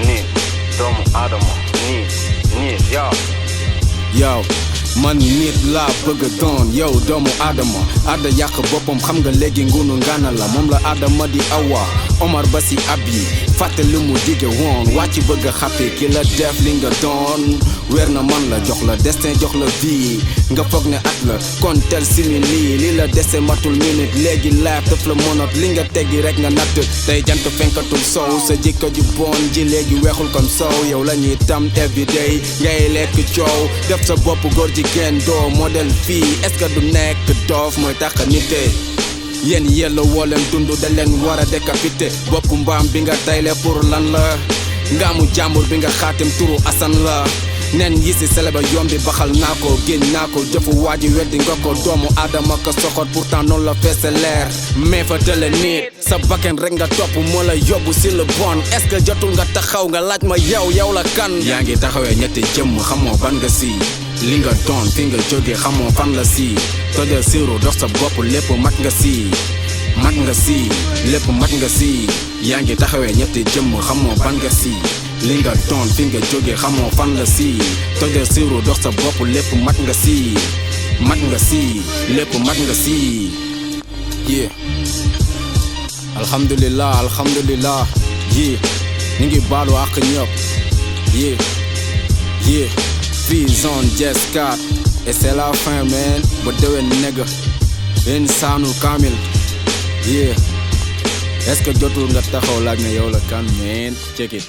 nit doomu aadama nit yow man nit laa bëgg doon yow doomu aadama aada yàq boppam xam nga léegi ngunu ngana la moom la aadama di awa Omar ba si ab yi fàtte li mu dige woon wàcc bëgg a xàppi ki la def li nga doon weer na man la jox la destin jox la vie nga foog ne at la kon tel simili li la dese matul minute léegi life daf la monot li nga teggi rek nga natt tey jant fenkatul sow sa jikko ju bon ji léegi weexul comme sow yow la ñuy tam everyday ngay lekk coow def sa bopp góor jigéen doo modèle fii est-ce que du nekk doof mooy tax nite yéen yello woo leen dund dañ leen war a décapité bopp mbaam bi nga tayle pour lan la ngaamu jàmbur bi nga xaatim turu asan la nen yi si sele ba yombi baxal naa ko génn naa ko jëfu waaji weddi nga ko doomu aadama ko soxot pourtant noonu la feese leer mais fa tële nit sa bakken rek nga topp moo la yóbbu si le bon est-ce que jotul nga taxaw nga laaj ma yow la kan yaa ngi taxawee ñetti jëmm xamoo ban nga si li nga doon fi nga jóge xamoo fan la si tojal siiru dox sa bopp lépp mat nga si lépp mat nga si yaa ngi taxawee ñetti jëmm xamoo ban nga si li nga doon fi nga jóge xamoo fan la si tojal siiru dox sa bopp lépp mat nga si lépp mat nga si yeah alhamdulillah yeah ñu ngi baalu àq ñëpp yeah Freezone just 4 et c'est la fin man ba déwén nigga insaanu kamil yeah est-ce que jotul nga taxaw laaj na yow la kan man check it